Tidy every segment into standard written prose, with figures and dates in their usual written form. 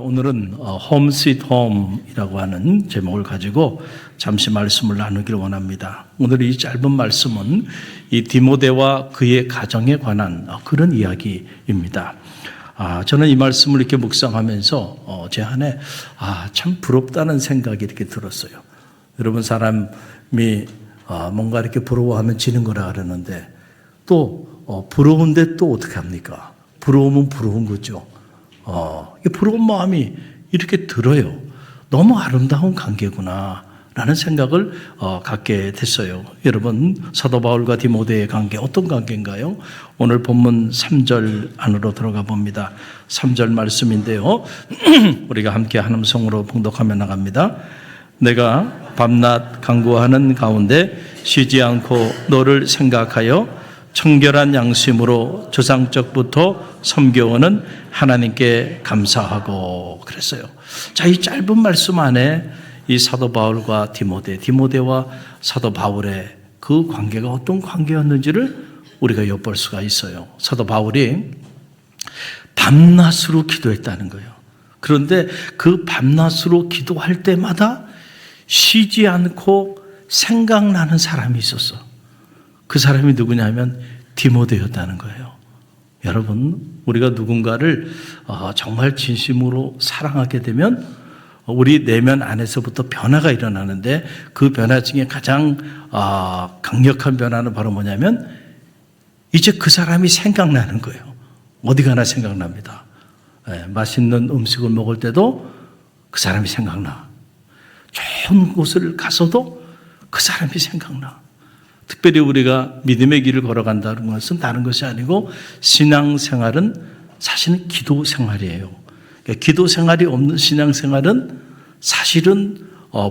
오늘은 홈 스윗 홈이라고 하는 제목을 가지고 잠시 말씀을 나누기를 원합니다. 오늘 이 짧은 말씀은 이 디모데와 그의 가정에 관한 그런 이야기입니다. 저는 이 말씀을 이렇게 묵상하면서 제 안에 참 부럽다는 생각이 이렇게 들었어요. 여러분, 사람이 뭔가 이렇게 부러워하면 지는 거라 그러는데 또 부러운데 또 어떻게 합니까? 부러우면 부러운 거죠. 부러운 마음이 이렇게 들어요. 너무 아름다운 관계구나 라는 생각을 갖게 됐어요. 여러분, 사도 바울과 디모데의 관계 어떤 관계인가요? 오늘 본문 3절 안으로 들어가 봅니다. 3절 말씀인데요. 우리가 함께 한 음성으로 봉독하며 나갑니다. 내가 밤낮 간구하는 가운데 쉬지 않고 너를 생각하여 청결한 양심으로 조상적부터 섬겨오는 하나님께 감사하고 그랬어요. 자, 이 짧은 말씀 안에 이 사도 바울과 디모데와 사도 바울의 그 관계가 어떤 관계였는지를 우리가 엿볼 수가 있어요. 사도 바울이 밤낮으로 기도했다는 거예요. 그런데 그 밤낮으로 기도할 때마다 쉬지 않고 생각나는 사람이 있었어. 그 사람이 누구냐면 디모데였다는 거예요. 여러분, 우리가 누군가를 정말 진심으로 사랑하게 되면 우리 내면 안에서부터 변화가 일어나는데 그 변화 중에 가장 강력한 변화는 바로 뭐냐면 이제 그 사람이 생각나는 거예요. 어디 가나 생각납니다. 맛있는 음식을 먹을 때도 그 사람이 생각나. 좋은 곳을 가서도 그 사람이 생각나. 특별히 우리가 믿음의 길을 걸어간다는 것은 다른 것이 아니고 신앙생활은 사실은 기도 생활이에요. 기도 생활이 없는 신앙생활은 사실은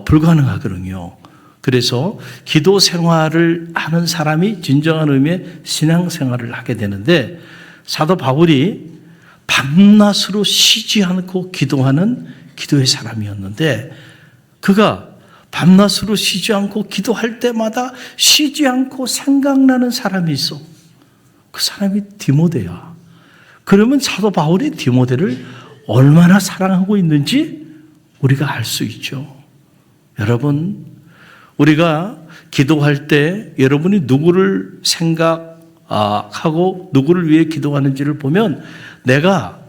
불가능하거든요. 그래서 기도 생활을 하는 사람이 진정한 의미의 신앙생활을 하게 되는데 사도 바울이 밤낮으로 쉬지 않고 기도하는 기도의 사람이었는데 그가 밤낮으로 쉬지 않고 기도할 때마다 쉬지 않고 생각나는 사람이 있어. 그 사람이 디모데야. 그러면 사도 바울이 디모데를 얼마나 사랑하고 있는지 우리가 알 수 있죠. 여러분, 우리가 기도할 때 여러분이 누구를 생각하고 누구를 위해 기도하는지를 보면 내가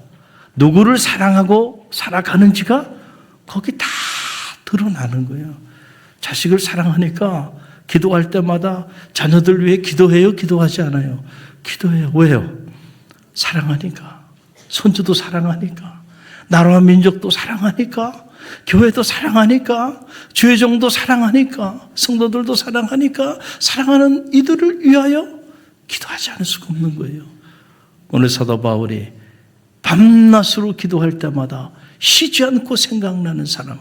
누구를 사랑하고 살아가는지가 거기 다 드러나는 거예요. 자식을 사랑하니까 기도할 때마다 자녀들 위해 기도해요? 기도하지 않아요? 기도해요. 왜요? 사랑하니까. 손주도 사랑하니까. 나라와 민족도 사랑하니까. 교회도 사랑하니까. 주의종도 사랑하니까. 성도들도 사랑하니까. 사랑하는 이들을 위하여 기도하지 않을 수가 없는 거예요. 오늘 사도 바울이 밤낮으로 기도할 때마다 쉬지 않고 생각나는 사람,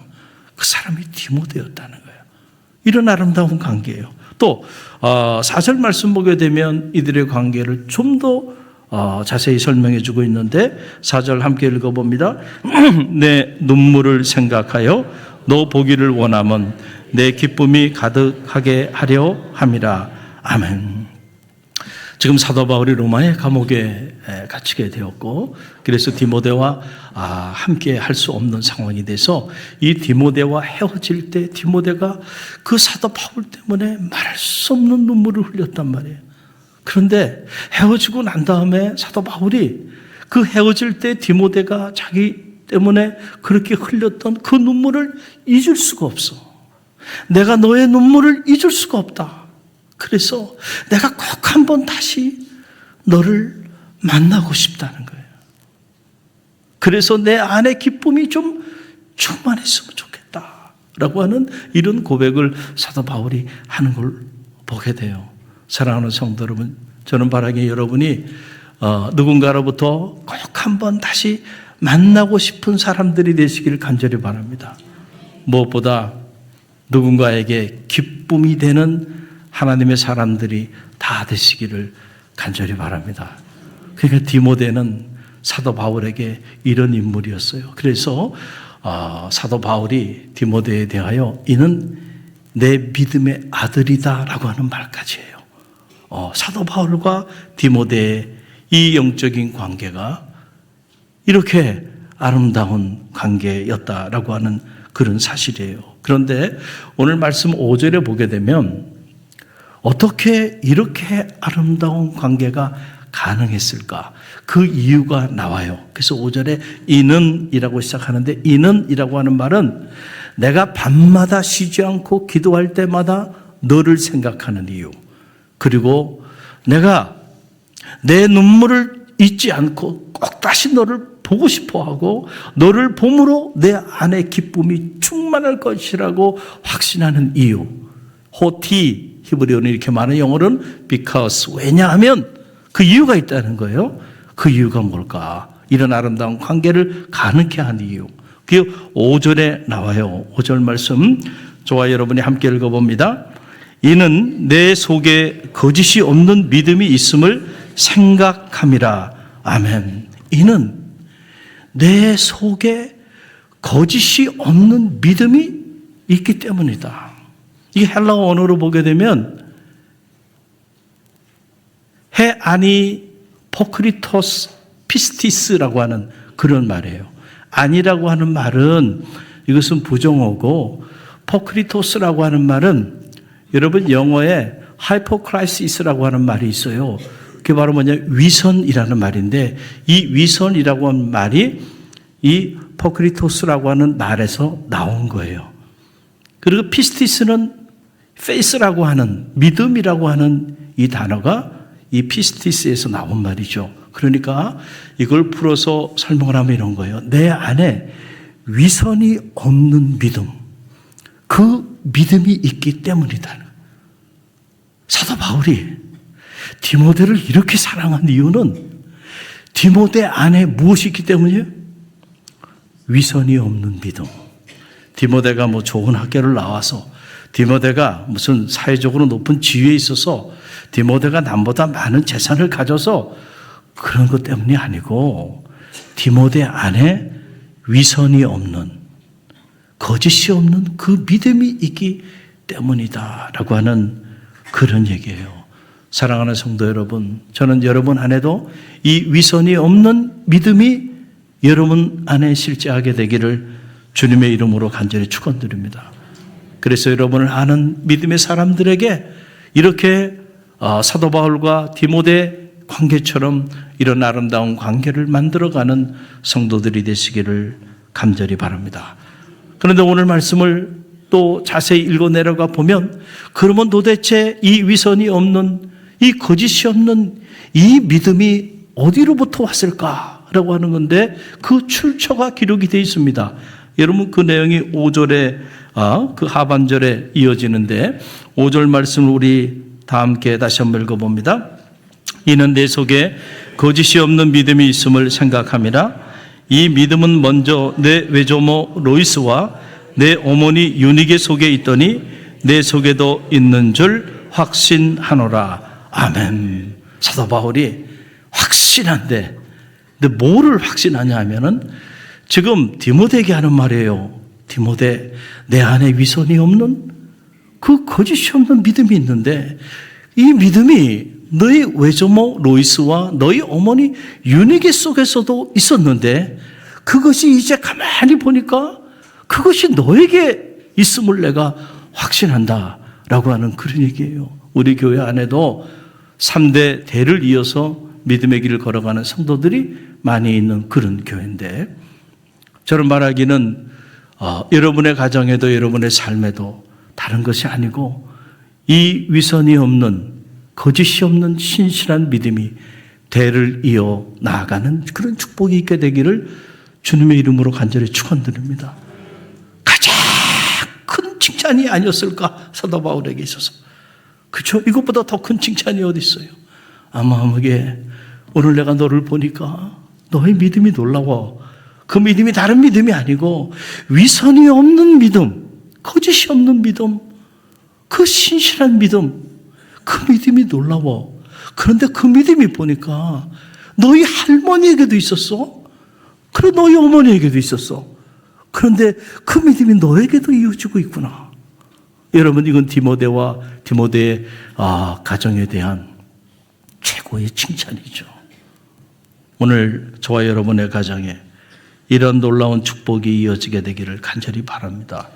그 사람이 디모데였다는 거예요. 이런 아름다운 관계예요. 또 4절 말씀 보게 되면 이들의 관계를 좀 더 자세히 설명해 주고 있는데 4절 함께 읽어봅니다. 내 눈물을 생각하여 너 보기를 원하면 내 기쁨이 가득하게 하려 함이라. 아멘. 지금 사도 바울이 로마의 감옥에 갇히게 되었고 그래서 디모데와 함께 할 수 없는 상황이 돼서 이 디모데와 헤어질 때 디모데가 그 사도 바울 때문에 말할 수 없는 눈물을 흘렸단 말이에요. 그런데 헤어지고 난 다음에 사도 바울이 그 헤어질 때 디모데가 자기 때문에 그렇게 흘렸던 그 눈물을 잊을 수가 없어. 내가 너의 눈물을 잊을 수가 없다. 그래서 내가 꼭 한번 다시 너를 만나고 싶다는 거예요. 그래서 내 안에 기쁨이 좀 충만했으면 좋겠다라고 하는 이런 고백을 사도 바울이 하는 걸 보게 돼요. 사랑하는 성도 여러분, 저는 바라기에 여러분이 누군가로부터 꼭 한번 다시 만나고 싶은 사람들이 되시기를 간절히 바랍니다. 무엇보다 누군가에게 기쁨이 되는 하나님의 사람들이 다 되시기를 간절히 바랍니다. 그러니까 디모데는 사도 바울에게 이런 인물이었어요. 그래서 사도 바울이 디모데에 대하여 이는 내 믿음의 아들이다라고 하는 말까지 해요. 사도 바울과 디모데의 이 영적인 관계가 이렇게 아름다운 관계였다라고 하는 그런 사실이에요. 그런데 오늘 말씀 5절에 보게 되면 어떻게 이렇게 아름다운 관계가 가능했을까? 그 이유가 나와요. 그래서 5절에 이는이라고 시작하는데, 이는이라고 하는 말은 내가 밤마다 쉬지 않고 기도할 때마다 너를 생각하는 이유, 그리고 내가 내 눈물을 잊지 않고 꼭 다시 너를 보고 싶어하고 너를 봄으로 내 안에 기쁨이 충만할 것이라고 확신하는 이유. 호티, 히브리어는 이렇게 말하는, 영어로는 because, 왜냐하면 그 이유가 있다는 거예요. 그 이유가 뭘까? 이런 아름다운 관계를 가능케 한 이유. 그게 5절에 나와요. 5절 말씀 저와 여러분이 함께 읽어봅니다. 이는 내 속에 거짓이 없는 믿음이 있음을 생각함이라. 아멘. 이는 내 속에 거짓이 없는 믿음이 있기 때문이다. 이게 헬라어 언어로 보게 되면 해 아니 포크리토스 피스티스라고 하는 그런 말이에요. 아니라고 하는 말은 이것은 부정어고, 포크리토스라고 하는 말은 여러분 영어에 하이포크라이시스라고 하는 말이 있어요. 그게 바로 뭐냐, 위선이라는 말인데, 이 위선이라고 하는 말이 이 포크리토스라고 하는 말에서 나온 거예요. 그리고 피스티스는 페이스라고 하는, 믿음이라고 하는 이 단어가 이 피스티스에서 나온 말이죠. 그러니까 이걸 풀어서 설명을 하면 이런 거예요. 내 안에 위선이 없는 믿음, 그 믿음이 있기 때문이다. 사도 바울이 디모데를 이렇게 사랑한 이유는 디모데 안에 무엇이 있기 때문이에요? 위선이 없는 믿음. 디모데가 뭐 좋은 학교를 나와서, 디모데가 무슨 사회적으로 높은 지위에 있어서, 디모데가 남보다 많은 재산을 가져서 그런 것 때문이 아니고, 디모데 안에 위선이 없는, 거짓이 없는 그 믿음이 있기 때문이다라고 하는 그런 얘기예요. 사랑하는 성도 여러분, 저는 여러분 안에도 이 위선이 없는 믿음이 여러분 안에 실제하게 되기를 주님의 이름으로 간절히 축원드립니다. 그래서 여러분을 아는 믿음의 사람들에게 이렇게 사도 바울과 디모데 관계처럼 이런 아름다운 관계를 만들어가는 성도들이 되시기를 간절히 바랍니다. 그런데 오늘 말씀을 또 자세히 읽어 내려가 보면, 그러면 도대체 이 위선이 없는, 이 거짓이 없는 이 믿음이 어디로부터 왔을까라고 하는 건데, 그 출처가 기록이 되어 있습니다. 여러분, 그 내용이 5절에 그 하반절에 이어지는데, 5절 말씀을 우리 다 함께 다시 한번 읽어봅니다. 이는 내 속에 거짓이 없는 믿음이 있음을 생각함이라. 이 믿음은 먼저 내 외조모 로이스와 내 어머니 유니게 속에 있더니 내 속에도 있는 줄 확신하노라. 아멘. 사도 바울이 확신한데, 근데 뭐를 확신하냐 하면은 지금 디모데에게 하는 말이에요. 디모데, 내 안에 위선이 없는 그 거짓이 없는 믿음이 있는데, 이 믿음이 너희 외조모 로이스와 너희 어머니 유니게 속에서도 있었는데, 그것이 이제 가만히 보니까 그것이 너에게 있음을 내가 확신한다라고 하는 그런 얘기예요. 우리 교회 안에도 3대 대를 이어서 믿음의 길을 걸어가는 성도들이 많이 있는 그런 교회인데, 저는 말하기는 여러분의 가정에도 여러분의 삶에도 다른 것이 아니고, 이 위선이 없는, 거짓이 없는 신실한 믿음이 대를 이어 나아가는 그런 축복이 있게 되기를 주님의 이름으로 간절히 축원드립니다. 가장 큰 칭찬이 아니었을까, 사도 바울에게 있어서. 그렇죠? 이것보다 더 큰 칭찬이 어디 있어요? 아마하게 오늘 내가 너를 보니까 너의 믿음이 놀라워. 그 믿음이 다른 믿음이 아니고 위선이 없는 믿음, 거짓이 없는 믿음, 그 신실한 믿음, 그 믿음이 놀라워. 그런데 그 믿음이 보니까 너희 할머니에게도 있었어. 그래, 너희 어머니에게도 있었어. 그런데 그 믿음이 너에게도 이어지고 있구나. 여러분, 이건 디모데와 디모데의 가정에 대한 최고의 칭찬이죠. 오늘 저와 여러분의 가정에 이런 놀라운 축복이 이어지게 되기를 간절히 바랍니다.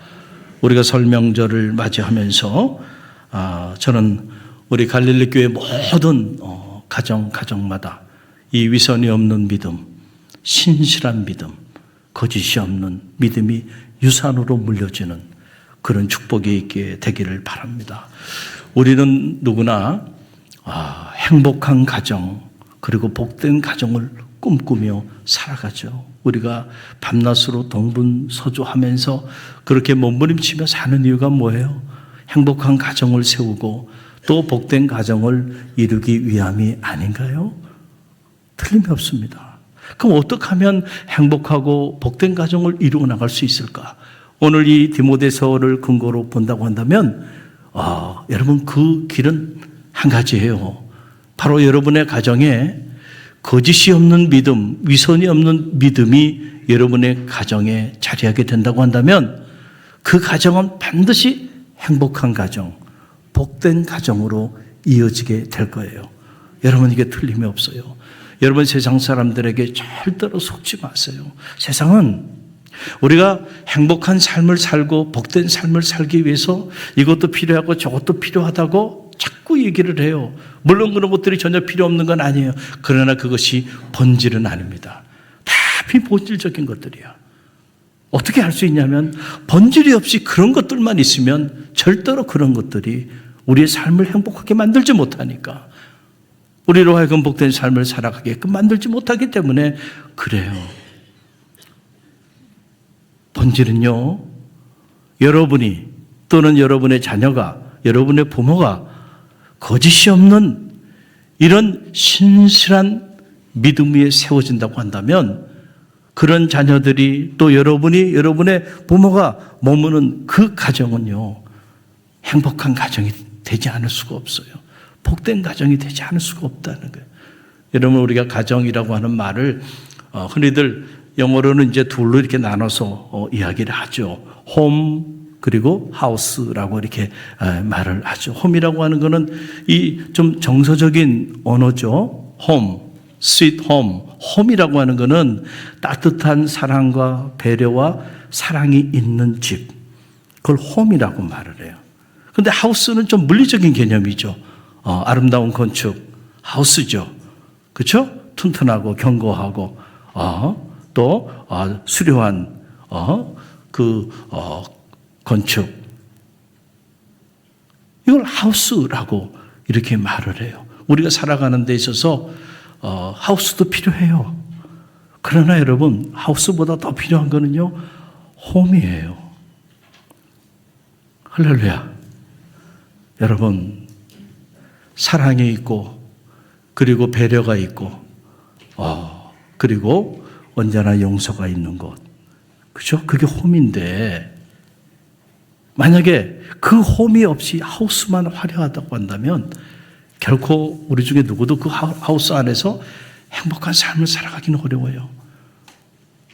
우리가 설 명절을 맞이하면서 저는 우리 갈릴리 교회 모든 가정마다 이 위선이 없는 믿음, 신실한 믿음, 거짓이 없는 믿음이 유산으로 물려지는 그런 축복이 있게 되기를 바랍니다. 우리는 누구나 행복한 가정 그리고 복된 가정을 꿈꾸며 살아가죠. 우리가 밤낮으로 동분서주하면서 그렇게 몸부림치며 사는 이유가 뭐예요? 행복한 가정을 세우고 또 복된 가정을 이루기 위함이 아닌가요? 틀림이 없습니다. 그럼 어떻게 하면 행복하고 복된 가정을 이루어 나갈 수 있을까? 오늘 이 디모데서를 근거로 본다고 한다면 여러분 그 길은 한 가지예요. 바로 여러분의 가정에 거짓이 없는 믿음, 위선이 없는 믿음이 여러분의 가정에 자리하게 된다고 한다면 그 가정은 반드시 행복한 가정, 복된 가정으로 이어지게 될 거예요. 여러분 이게 틀림이 없어요. 여러분 세상 사람들에게 절대로 속지 마세요. 세상은 우리가 행복한 삶을 살고 복된 삶을 살기 위해서 이것도 필요하고 저것도 필요하다고 자꾸 얘기를 해요. 물론 그런 것들이 전혀 필요 없는 건 아니에요. 그러나 그것이 본질은 아닙니다. 다 비본질적인 것들이야. 어떻게 할 수 있냐면 본질이 없이 그런 것들만 있으면 절대로 그런 것들이 우리의 삶을 행복하게 만들지 못하니까 우리로 하여금 복된 삶을 살아가게끔 만들지 못하기 때문에 그래요. 본질은요, 여러분이 또는 여러분의 자녀가, 여러분의 부모가 거짓이 없는 이런 신실한 믿음 위에 세워진다고 한다면 그런 자녀들이 또 여러분이 여러분의 부모가 머무는 그 가정은요, 행복한 가정이 되지 않을 수가 없어요. 복된 가정이 되지 않을 수가 없다는 거예요. 여러분 우리가 가정이라고 하는 말을 흔히들 영어로는 이제 둘로 이렇게 나눠서 이야기를 하죠. 홈 그리고 하우스라고 이렇게 말을 하죠. 홈이라고 하는 거는 이 좀 정서적인 언어죠. 홈, sweet home. 홈이라고 하는 거는 따뜻한 사랑과 배려와 사랑이 있는 집. 그걸 홈이라고 말을 해요. 그런데 하우스는 좀 물리적인 개념이죠. 아름다운 건축, 하우스죠. 그렇죠? 튼튼하고 견고하고 또 수려한 건축. 이걸 하우스라고 이렇게 말을 해요. 우리가 살아가는 데 있어서 하우스도 필요해요. 그러나 여러분 하우스보다 더 필요한 거는요, 홈이에요. 할렐루야. 여러분 사랑이 있고 그리고 배려가 있고 그리고 언제나 용서가 있는 곳. 그죠? 그게 홈인데 만약에 그 홈이 없이 하우스만 화려하다고 한다면 결코 우리 중에 누구도 그 하우스 안에서 행복한 삶을 살아가기는 어려워요.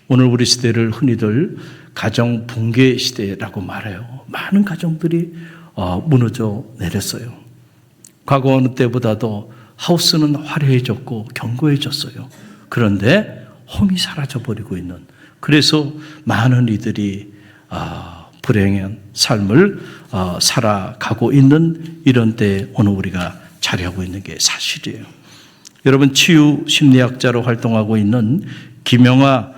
오늘 우리 시대를 흔히들 가정 붕괴 시대라고 말해요. 많은 가정들이 무너져 내렸어요. 과거 어느 때보다도 하우스는 화려해졌고 견고해졌어요. 그런데 홈이 사라져버리고 있는, 그래서 많은 이들이 불행한 삶을 살아가고 있는 이런 때에 오늘 우리가 자리하고 있는 게 사실이에요. 여러분 치유 심리학자로 활동하고 있는 김영하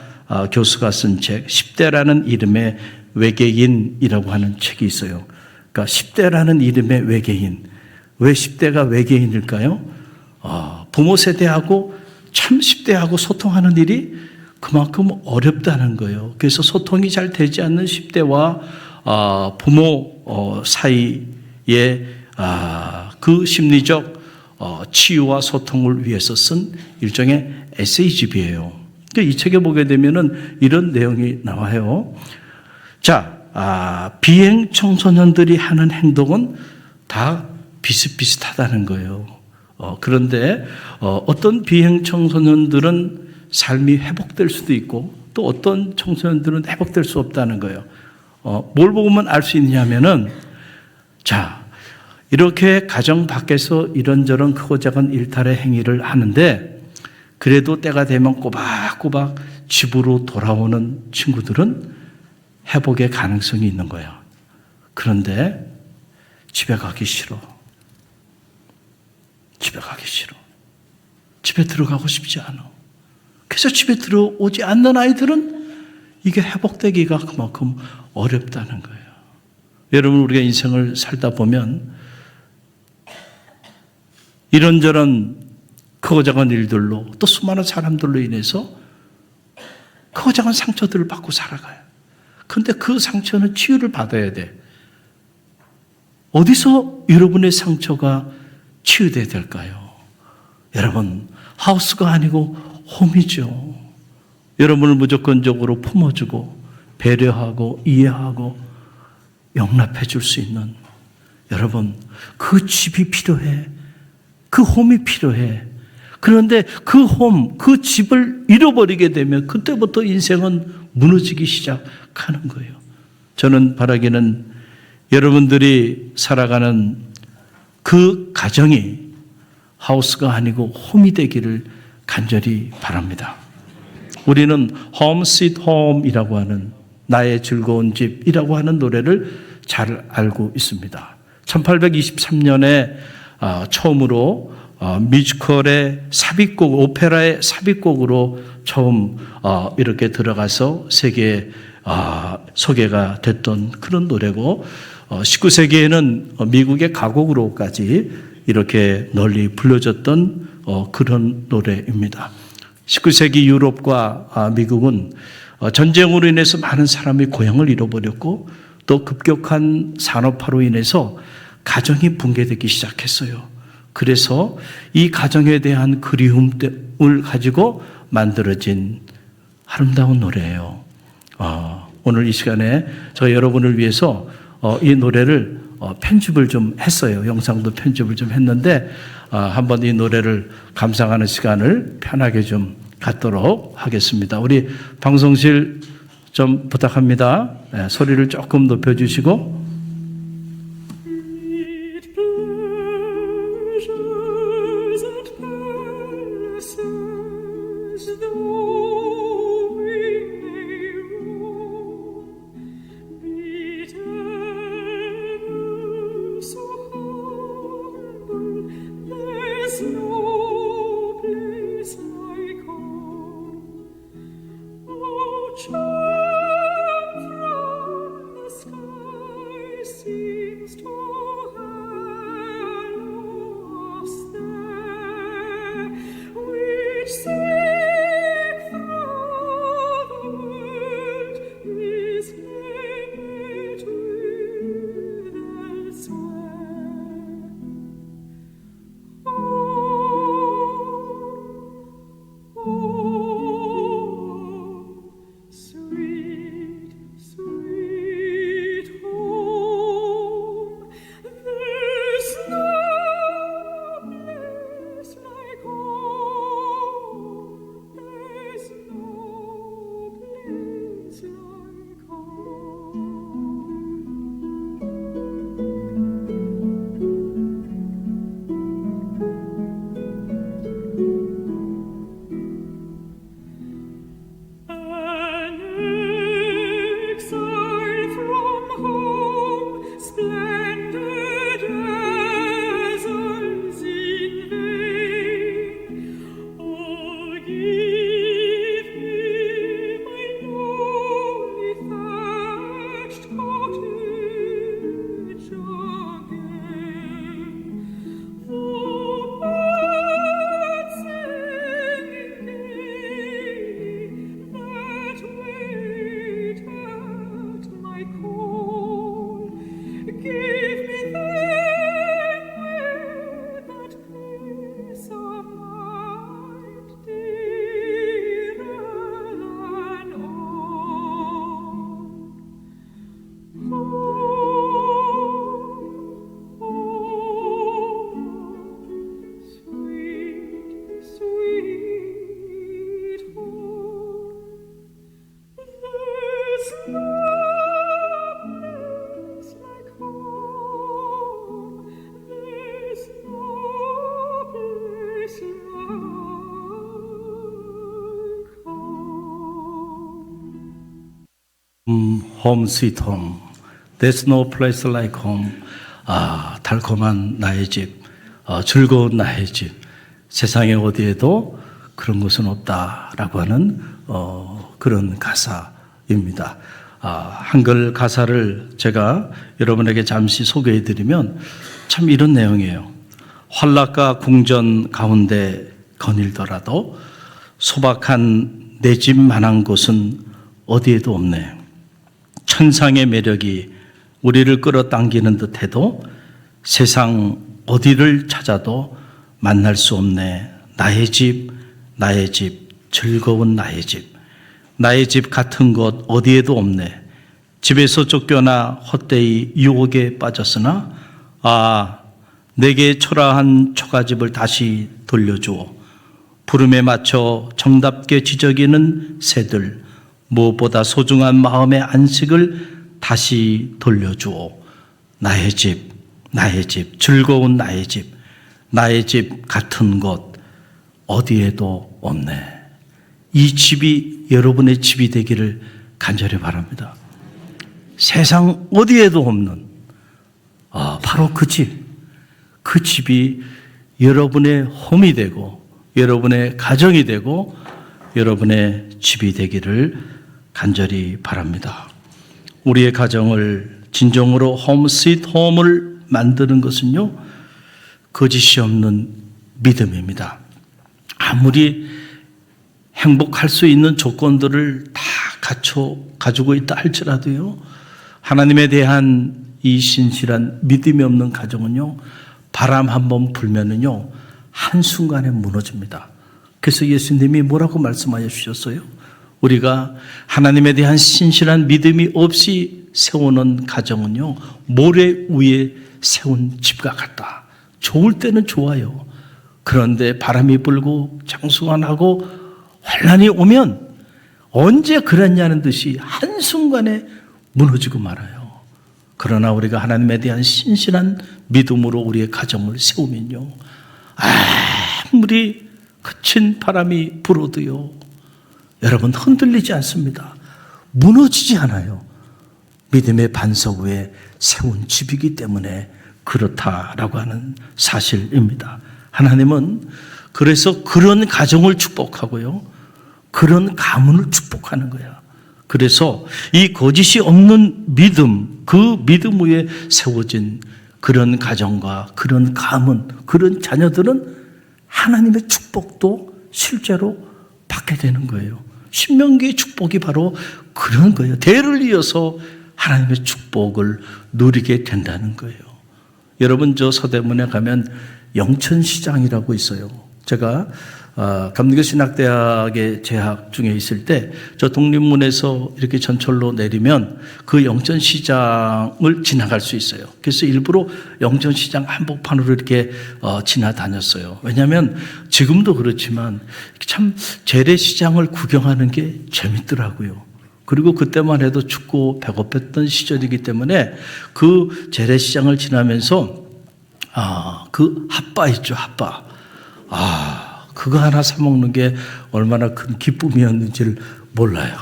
교수가 쓴 책 10대라는 이름의 외계인이라고 하는 책이 있어요. 그러니까 10대라는 이름의 외계인. 왜 10대가 외계인일까요? 부모 세대하고 참 10대하고 소통하는 일이 그만큼 어렵다는 거예요. 그래서 소통이 잘 되지 않는 10대와 부모 사이에 그 심리적 치유와 소통을 위해서 쓴 일종의 에세이집이에요. 이 책에 보게 되면은 이런 내용이 나와요. 자, 비행 청소년들이 하는 행동은 다 비슷비슷하다는 거예요. 그런데 어떤 비행 청소년들은 삶이 회복될 수도 있고 또 어떤 청소년들은 회복될 수 없다는 거예요. 뭘 보면 알 수 있냐면은, 자, 이렇게 가정 밖에서 이런저런 크고 작은 일탈의 행위를 하는데 그래도 때가 되면 꼬박꼬박 집으로 돌아오는 친구들은 회복의 가능성이 있는 거예요. 그런데 집에 가기 싫어. 집에 가기 싫어. 집에 들어가고 싶지 않아. 그래서 집에 들어오지 않는 아이들은 이게 회복되기가 그만큼 어렵다는 거예요. 여러분, 우리가 인생을 살다 보면 이런저런 크고 작은 일들로 또 수많은 사람들로 인해서 크고 작은 상처들을 받고 살아가요. 그런데 그 상처는 치유를 받아야 돼. 어디서 여러분의 상처가 치유돼야 될까요? 여러분, 하우스가 아니고 홈이죠. 여러분을 무조건적으로 품어주고 배려하고 이해하고 용납해 줄 수 있는, 여러분, 그 집이 필요해. 그 홈이 필요해. 그런데 그 홈, 그 집을 잃어버리게 되면 그때부터 인생은 무너지기 시작하는 거예요. 저는 바라기는 여러분들이 살아가는 그 가정이 하우스가 아니고 홈이 되기를 간절히 바랍니다. 우리는 Home Sweet Home이라고 하는, 나의 즐거운 집이라고 하는 노래를 잘 알고 있습니다. 1823년에 처음으로 뮤지컬의 삽입곡, 오페라의 삽입곡으로 처음 이렇게 들어가서 세계에 소개가 됐던 그런 노래고, 19세기에는 미국의 가곡으로까지 이렇게 널리 불려졌던 그런 노래입니다. 19세기 유럽과 미국은 전쟁으로 인해서 많은 사람이 고향을 잃어버렸고, 또 급격한 산업화로 인해서 가정이 붕괴되기 시작했어요. 그래서 이 가정에 대한 그리움을 가지고 만들어진 아름다운 노래예요. 오늘 이 시간에 저 여러분을 위해서 이 노래를 편집을 좀 했어요. 영상도 편집을 좀 했는데 한번 이 노래를 감상하는 시간을 편하게 좀 갖도록 하겠습니다. 우리 방송실 좀 부탁합니다. 네, 소리를 조금 높여주시고. Sweet home sweet home. There's no place like home. 달콤한 나의 집, 즐거운 나의 집. 세상에 어디에도 그런 곳은 없다라고 하는 그런 가사입니다. 한글 가사를 제가 여러분에게 잠시 소개해드리면 참 이런 내용이에요. 환락과 궁전 가운데 거닐더라도 소박한 내 집만한 곳은 어디에도 없네. 천상의 매력이 우리를 끌어당기는 듯해도 세상 어디를 찾아도 만날 수 없네. 나의 집, 나의 집, 즐거운 나의 집. 나의 집 같은 곳 어디에도 없네. 집에서 쫓겨나 헛되이 유혹에 빠졌으나 내게 초라한 초가집을 다시 돌려주오. 부름에 맞춰 정답게 지저귀는 새들, 무엇보다 소중한 마음의 안식을 다시 돌려주오. 나의 집, 나의 집, 즐거운 나의 집, 나의 집 같은 곳 어디에도 없네. 이 집이 여러분의 집이 되기를 간절히 바랍니다. 세상 어디에도 없는 바로 그 집, 그 집이 여러분의 홈이 되고 여러분의 가정이 되고 여러분의 집이 되기를 간절히 바랍니다. 우리의 가정을 진정으로 홈 스윗 홈을 만드는 것은요, 거짓이 없는 믿음입니다. 아무리 행복할 수 있는 조건들을 다 가지고 있다 할지라도요, 하나님에 대한 이 신실한 믿음이 없는 가정은요, 바람 한번 불면은요, 한순간에 무너집니다. 그래서 예수님이 뭐라고 말씀하여 주셨어요? 우리가 하나님에 대한 신실한 믿음이 없이 세우는 가정은요, 모래 위에 세운 집과 같다. 좋을 때는 좋아요. 그런데 바람이 불고 장수가 나고 환란이 오면 언제 그랬냐는 듯이 한순간에 무너지고 말아요. 그러나 우리가 하나님에 대한 신실한 믿음으로 우리의 가정을 세우면요, 아무리 거친 바람이 불어도요, 여러분 흔들리지 않습니다. 무너지지 않아요. 믿음의 반석 위에 세운 집이기 때문에 그렇다라고 하는 사실입니다. 하나님은 그래서 그런 가정을 축복하고요, 그런 가문을 축복하는 거야. 그래서 이 거짓이 없는 믿음, 그 믿음 위에 세워진 그런 가정과 그런 가문, 그런 자녀들은 하나님의 축복도 실제로 받게 되는 거예요. 신명기의 축복이 바로 그런 거예요. 대를 이어서 하나님의 축복을 누리게 된다는 거예요. 여러분, 저 서대문에 가면 영천시장이라고 있어요. 제가 감리교신학대학에 재학 중에 있을 때 저 독립문에서 이렇게 전철로 내리면 그 영천시장을 지나갈 수 있어요. 그래서 일부러 영천시장 한복판으로 이렇게 지나다녔어요. 왜냐하면 지금도 그렇지만 참 재래시장을 구경하는 게 재밌더라고요. 그리고 그때만 해도 춥고 배고팠던 시절이기 때문에 그 재래시장을 지나면서 그 핫바 있죠, 핫바. 그거 하나 사 먹는 게 얼마나 큰 기쁨이었는지를 몰라요.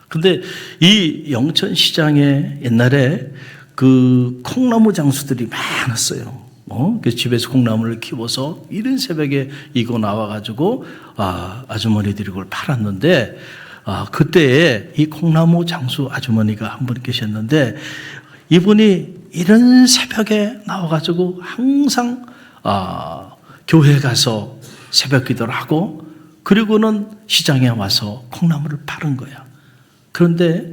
근데 이 영천시장에 옛날에 그 콩나무 장수들이 많았어요. 그래서 집에서 콩나물을 키워서 이른 새벽에 이거 나와가지고 아주머니들이 그걸 팔았는데, 그때에 이 콩나무 장수 아주머니가 한 분 계셨는데, 이분이 이른 새벽에 나와가지고 항상 교회 가서 새벽 기도를 하고, 그리고는 시장에 와서 콩나물을 파는 거야. 그런데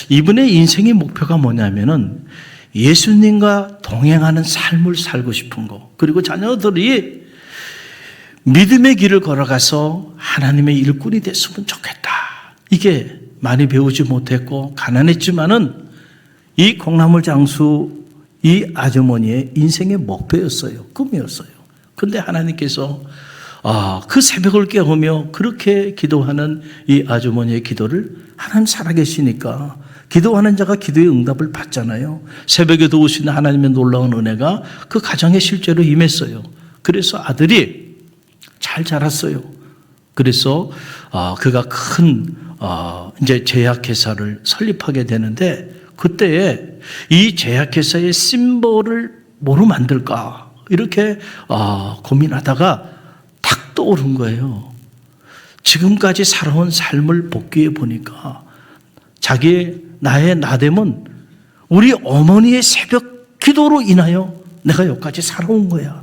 이분의 인생의 목표가 뭐냐면은 예수님과 동행하는 삶을 살고 싶은 거, 그리고 자녀들이 믿음의 길을 걸어가서 하나님의 일꾼이 됐으면 좋겠다. 이게 많이 배우지 못했고 가난했지만은 이 콩나물 장수 이 아주머니의 인생의 목표였어요. 꿈이었어요. 그런데 하나님께서 그 새벽을 깨우며 그렇게 기도하는 이 아주머니의 기도를 하나님 살아계시니까 기도하는 자가 기도의 응답을 받잖아요. 새벽에 도우시는 하나님의 놀라운 은혜가 그 가정에 실제로 임했어요. 그래서 아들이 잘 자랐어요. 그래서 그가 큰 이제 제약회사를 설립하게 되는데, 그때에 이 제약회사의 심볼을 뭐로 만들까 이렇게 고민하다가 탁 떠오른 거예요. 지금까지 살아온 삶을 복귀해 보니까 나의 나됨은 우리 어머니의 새벽 기도로 인하여 내가 여기까지 살아온 거야.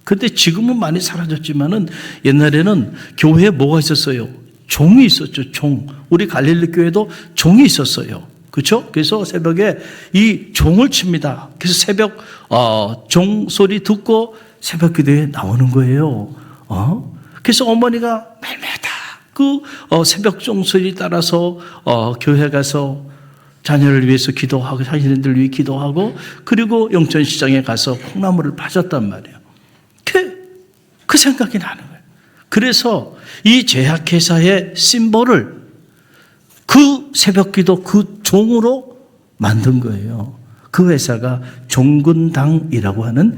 그런데 지금은 많이 사라졌지만은 옛날에는 교회에 뭐가 있었어요? 종이 있었죠. 종. 우리 갈릴리 교회도 종이 있었어요. 그렇죠? 그래서 새벽에 이 종을 칩니다. 그래서 새벽 종 소리 듣고 새벽 기도에 나오는 거예요. 그래서 어머니가 매일마다 그 새벽 종 소리 따라서 교회 가서 자녀를 위해서 기도하고 자신들 위해 기도하고, 그리고 영천시장에 가서 콩나물을 파줬단 말이에요. 그 생각이 나는 거예요. 그래서 이 제약회사의 심볼을 그 새벽기도 그 종으로 만든 거예요. 그 회사가 종근당이라고 하는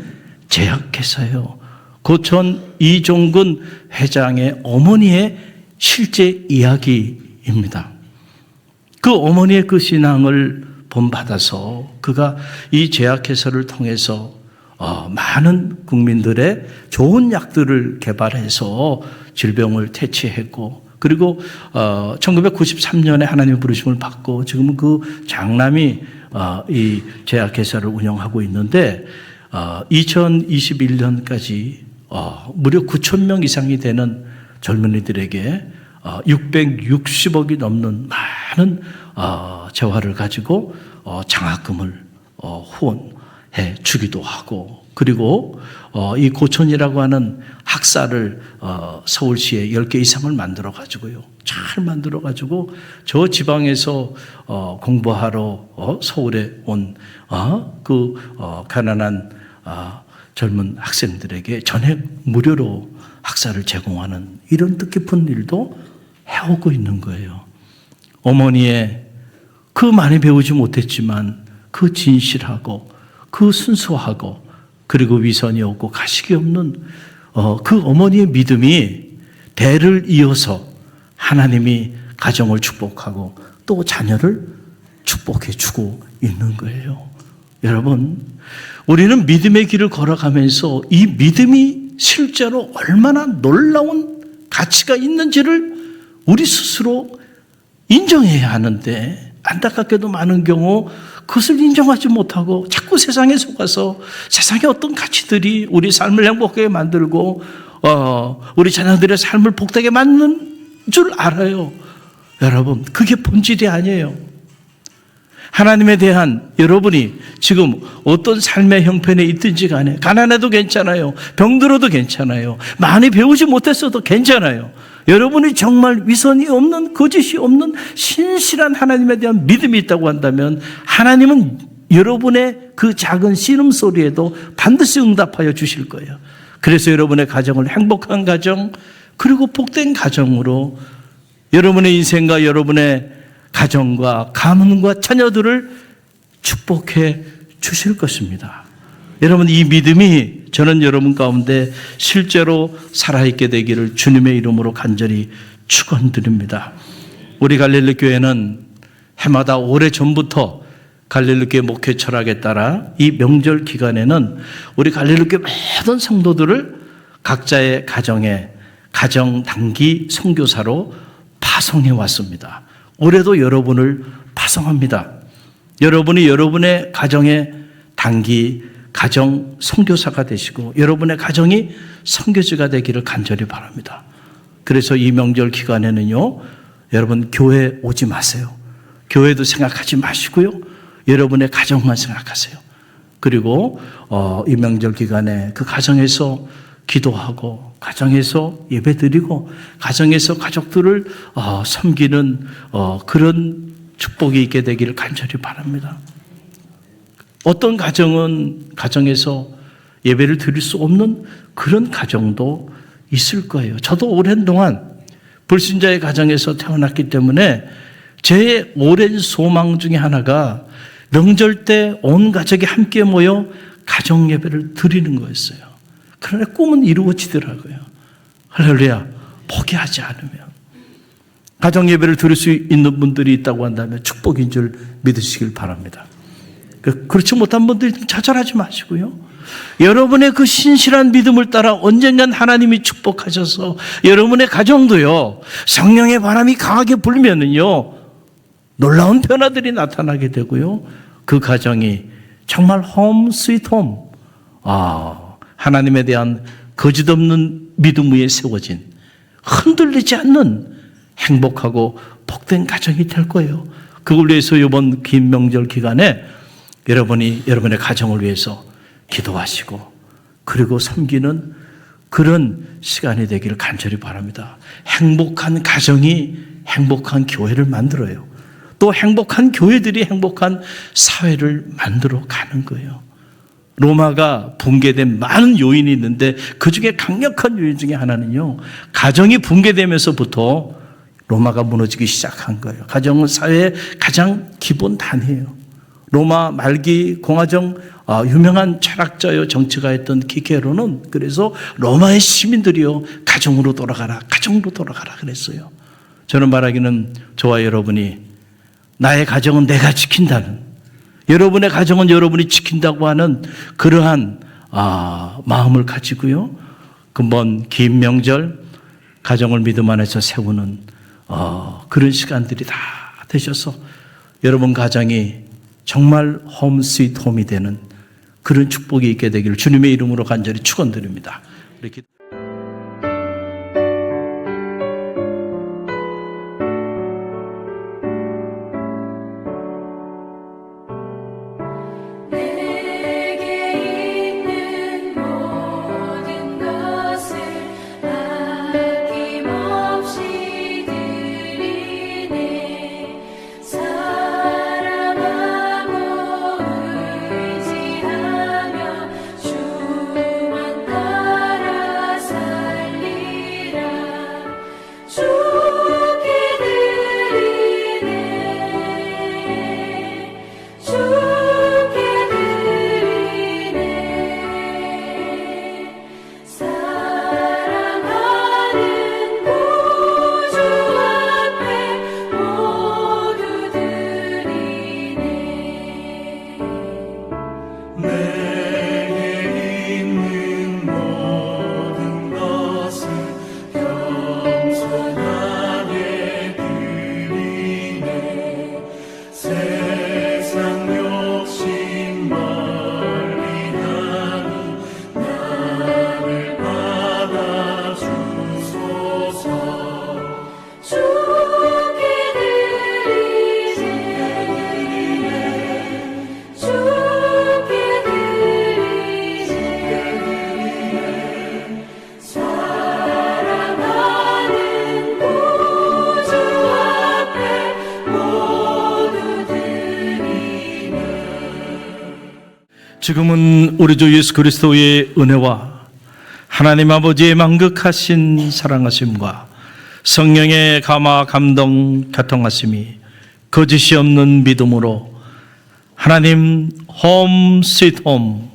제약회사예요. 고촌 이종근 회장의 어머니의 실제 이야기입니다. 그 어머니의 그 신앙을 본받아서 그가 이 제약회사를 통해서 많은 국민들의 좋은 약들을 개발해서 질병을 퇴치했고, 그리고 1993년에 하나님의 부르심을 받고 지금은 그 장남이 이 제약회사를 운영하고 있는데, 2021년까지 무려 9,000명 이상이 되는 젊은이들에게 660억이 넘는 많은 재화를 가지고 장학금을 후원해 주기도 하고, 그리고 이 고촌이라고 하는 학사를 서울시에 10개 이상을 만들어 가지고요, 잘 만들어 가지고 저 지방에서 공부하러 서울에 온 그 가난한 젊은 학생들에게 전액 무료로 학사를 제공하는 이런 뜻깊은 일도 해오고 있는 거예요. 어머니의 그 많이 배우지 못했지만 그 진실하고 그 순수하고 그리고 위선이 없고 가식이 없는 그 어머니의 믿음이 대를 이어서 하나님이 가정을 축복하고 또 자녀를 축복해 주고 있는 거예요. 여러분, 우리는 믿음의 길을 걸어가면서 이 믿음이 실제로 얼마나 놀라운 가치가 있는지를 우리 스스로 인정해야 하는데, 안타깝게도 많은 경우 그것을 인정하지 못하고 자꾸 세상에 속아서 세상의 어떤 가치들이 우리 삶을 행복하게 만들고 우리 자녀들의 삶을 복되게 만드는 줄 알아요. 여러분, 그게 본질이 아니에요. 하나님에 대한 여러분이 지금 어떤 삶의 형편에 있든지 간에 가난해도 괜찮아요. 병들어도 괜찮아요. 많이 배우지 못했어도 괜찮아요. 여러분이 정말 위선이 없는, 거짓이 없는 신실한 하나님에 대한 믿음이 있다고 한다면 하나님은 여러분의 그 작은 신음소리에도 반드시 응답하여 주실 거예요. 그래서 여러분의 가정을 행복한 가정, 그리고 복된 가정으로 여러분의 인생과 여러분의 가정과 가문과 자녀들을 축복해 주실 것입니다. 여러분, 이 믿음이 저는 여러분 가운데 실제로 살아있게 되기를 주님의 이름으로 간절히 축원드립니다. 우리 갈릴리 교회는 해마다 오래전부터 갈릴리 교회 목회 철학에 따라 이 명절 기간에는 우리 갈릴리 교회 모든 성도들을 각자의 가정에 가정 단기 선교사로 파송해 왔습니다. 올해도 여러분을 파송합니다. 여러분이 여러분의 가정의 단기 가정 선교사가 되시고 여러분의 가정이 선교지가 되기를 간절히 바랍니다. 그래서 이 명절 기간에는요, 여러분 교회 오지 마세요. 교회도 생각하지 마시고요, 여러분의 가정만 생각하세요. 그리고 이 명절 기간에 그 가정에서 기도하고 가정에서 예배드리고 가정에서 가족들을 섬기는 그런 축복이 있게 되기를 간절히 바랍니다. 어떤 가정은 가정에서 예배를 드릴 수 없는 그런 가정도 있을 거예요. 저도 오랜 동안 불신자의 가정에서 태어났기 때문에 제 오랜 소망 중에 하나가 명절 때 온 가족이 함께 모여 가정 예배를 드리는 거였어요. 그러나 꿈은 이루어지더라고요. 할렐루야. 포기하지 않으면. 가정 예배를 드릴 수 있는 분들이 있다고 한다면 축복인 줄 믿으시길 바랍니다. 그렇지 못한 분들이 좌절하지 마시고요. 여러분의 그 신실한 믿음을 따라 언젠간 하나님이 축복하셔서 여러분의 가정도요, 성령의 바람이 강하게 불면은요, 놀라운 변화들이 나타나게 되고요, 그 가정이 정말 홈 스위트 홈, 하나님에 대한 거짓없는 믿음 위에 세워진 흔들리지 않는 행복하고 복된 가정이 될 거예요. 그걸 위해서 이번 긴 명절 기간에 여러분이 여러분의 가정을 위해서 기도하시고 그리고 섬기는 그런 시간이 되기를 간절히 바랍니다. 행복한 가정이 행복한 교회를 만들어요. 또 행복한 교회들이 행복한 사회를 만들어 가는 거예요. 로마가 붕괴된 많은 요인이 있는데 그중에 강력한 요인 중에 하나는요, 가정이 붕괴되면서부터 로마가 무너지기 시작한 거예요. 가정은 사회의 가장 기본 단위예요. 로마 말기 공화정 유명한 철학자요 정치가였던 키케로는 그래서 로마의 시민들이요, 가정으로 돌아가라, 가정으로 돌아가라 그랬어요. 저는 말하기는 저와 여러분이 나의 가정은 내가 지킨다는, 여러분의 가정은 여러분이 지킨다고 하는 그러한 마음을 가지고요, 금번 긴 명절 가정을 믿음 안에서 세우는 그런 시간들이 다 되셔서 여러분 가정이 정말 홈 스위트 홈이 되는 그런 축복이 있게 되기를 주님의 이름으로 간절히 축원드립니다. 이렇게 지금은 우리 주 예수 그리스도의 은혜와 하나님 아버지의 만극하신 사랑하심과 성령의 감화 감동 교통하심이 거짓이 없는 믿음으로 하나님 홈 스위트 홈,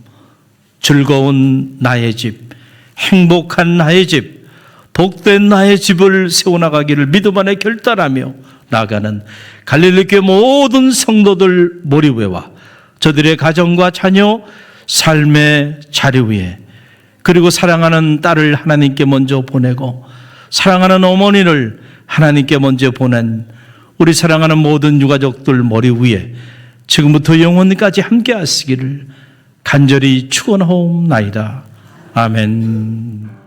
즐거운 나의 집, 행복한 나의 집, 복된 나의 집을 세워나가기를 믿음 안에 결단하며 나아가는 갈릴리교회 모든 성도들 모리회와 저들의 가정과 자녀, 삶의 자리 위에, 그리고 사랑하는 딸을 하나님께 먼저 보내고 사랑하는 어머니를 하나님께 먼저 보낸 우리 사랑하는 모든 유가족들 머리 위에 지금부터 영원까지 함께 하시기를 간절히 축원하옵나이다. 아멘.